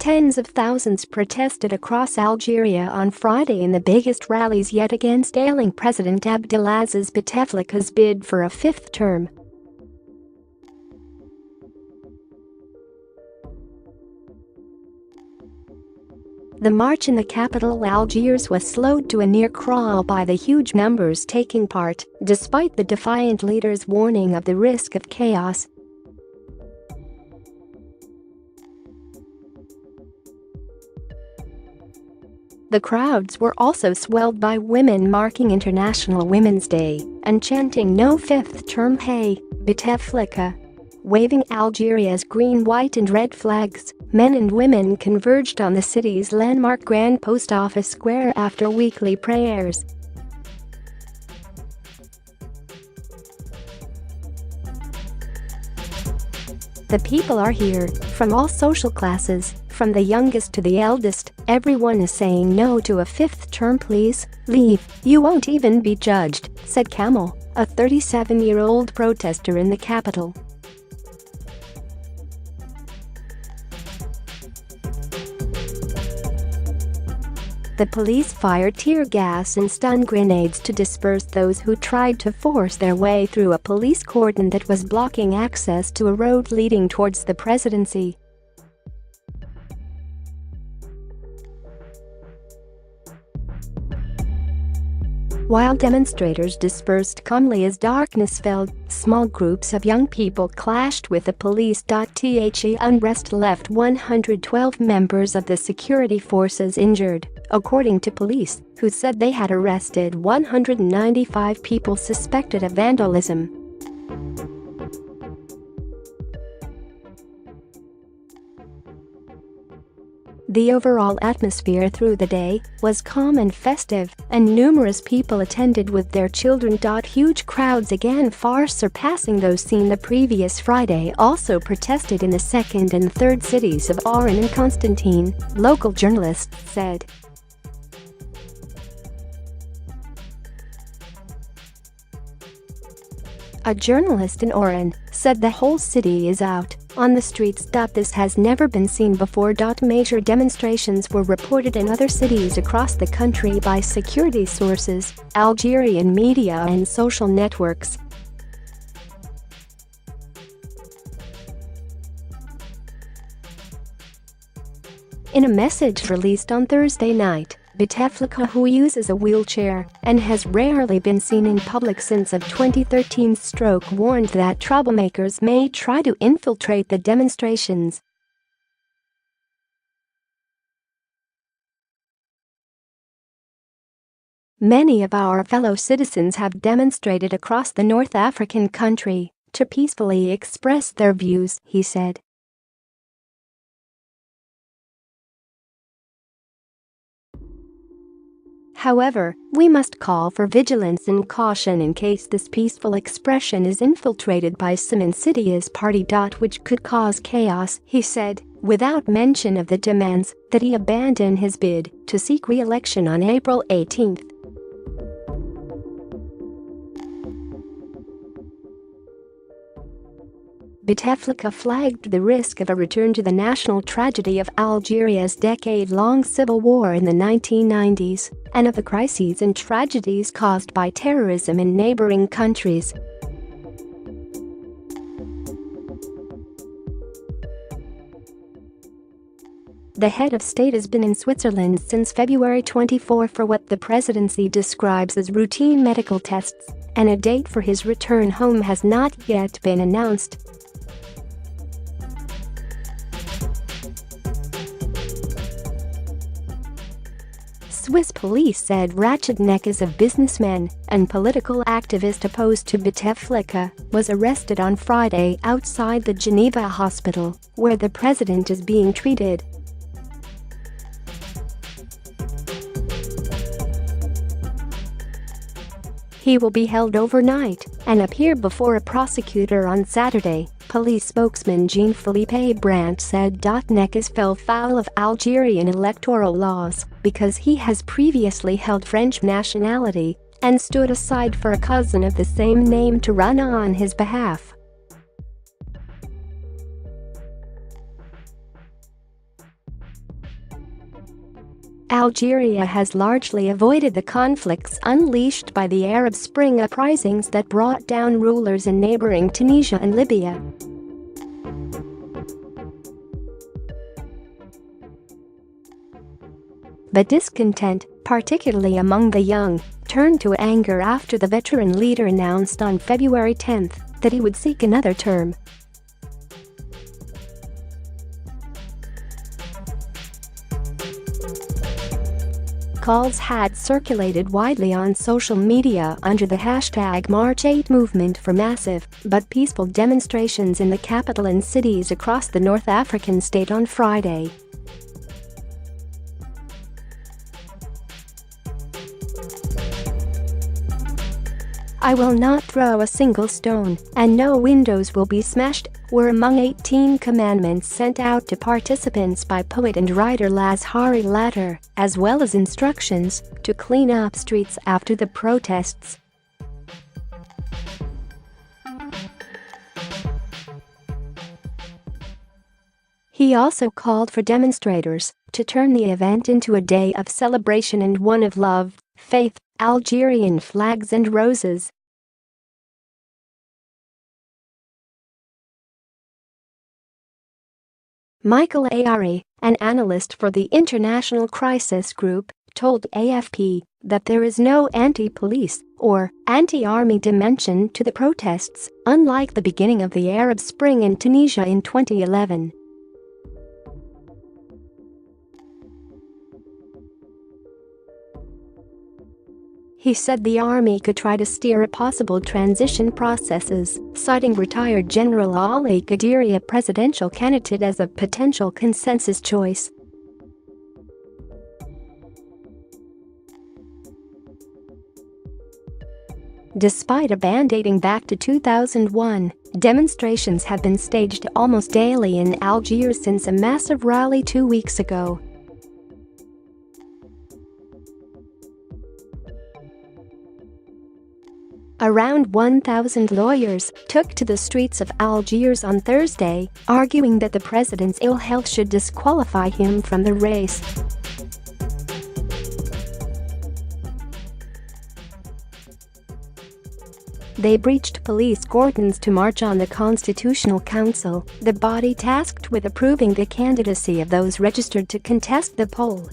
Tens of thousands protested across Algeria on Friday in the biggest rallies yet against ailing President Abdelaziz Bouteflika's bid for a fifth term. The march in the capital Algiers was slowed to a near crawl by the huge numbers taking part, despite the defiant leader's warning of the risk of chaos. The crowds were also swelled by women marking International Women's Day and chanting "No fifth term, hey, Bouteflika." Waving Algeria's green, white and red flags, men and women converged on the city's landmark Grand Post Office Square after weekly prayers. The people are here, from all social classes, from the youngest to the eldest. Everyone is saying no to a fifth term. Please, leave, you won't even be judged, said Kamel, a 37-year-old protester in the capital. The police fired tear gas and stun grenades to disperse those who tried to force their way through a police cordon that was blocking access to a road leading towards the presidency. While demonstrators dispersed calmly as darkness fell, small groups of young people clashed with the police. The unrest left 112 members of the security forces injured, according to police, who said they had arrested 195 people suspected of vandalism. The overall atmosphere through the day was calm and festive, and numerous people attended with their children. Huge crowds, again far surpassing those seen the previous Friday, also protested in the second and third cities of Oran and Constantine, local journalists said. A journalist in Oran said the whole city is out on the streets. This has never been seen before. Major demonstrations were reported in other cities across the country by security sources, Algerian media and social networks. In a message released on Thursday night, Bouteflika, who uses a wheelchair and has rarely been seen in public since of 2013, warned that troublemakers may try to infiltrate the demonstrations. Many of our fellow citizens have demonstrated across the North African country to peacefully express their views, he said. However, we must call for vigilance and caution in case this peaceful expression is infiltrated by some insidious party. Which could cause chaos, he said, without mention of the demands that he abandon his bid to seek re-election on April 18. Bouteflika flagged the risk of a return to the national tragedy of Algeria's decade-long civil war in the 1990s and of the crises and tragedies caused by terrorism in neighboring countries. The head of state has been in Switzerland since February 24 for what the presidency describes as routine medical tests, and a date for his return home has not yet been announced. Swiss police said Ratchetneck is a businessman and political activist opposed to Bouteflika, was arrested on Friday outside the Geneva hospital, where the president is being treated. He will be held overnight and appear before a prosecutor on Saturday, police spokesman Jean-Philippe Brandt said. Neck fell foul of Algerian electoral laws because he has previously held French nationality and stood aside for a cousin of the same name to run on his behalf. Algeria has largely avoided the conflicts unleashed by the Arab Spring uprisings that brought down rulers in neighboring Tunisia and Libya. But discontent, particularly among the young, turned to anger after the veteran leader announced on February 10 that he would seek another term. Calls had circulated widely on social media under the hashtag March8 movement for massive but peaceful demonstrations in the capital and cities across the North African state on Friday. "I will not throw a single stone, and no windows will be smashed," were among 18 commandments sent out to participants by poet and writer Lazhari Latter, as well as instructions to clean up streets after the protests. He also called for demonstrators to turn the event into a day of celebration and one of love, faith, Algerian flags and roses. Michael Ayari, an analyst for the International Crisis Group, told AFP that there is no anti-police or anti-army dimension to the protests, unlike the beginning of the Arab Spring in Tunisia in 2011. He said the army could try to steer a possible transition processes, citing retired General Ali Qadiri, a presidential candidate, as a potential consensus choice. Despite a ban dating back to 2001, demonstrations have been staged almost daily in Algiers since a massive rally 2 weeks ago. Around 1,000 lawyers took to the streets of Algiers on Thursday, arguing that the president's ill health should disqualify him from the race. They breached police cordons to march on the Constitutional Council, the body tasked with approving the candidacy of those registered to contest the poll.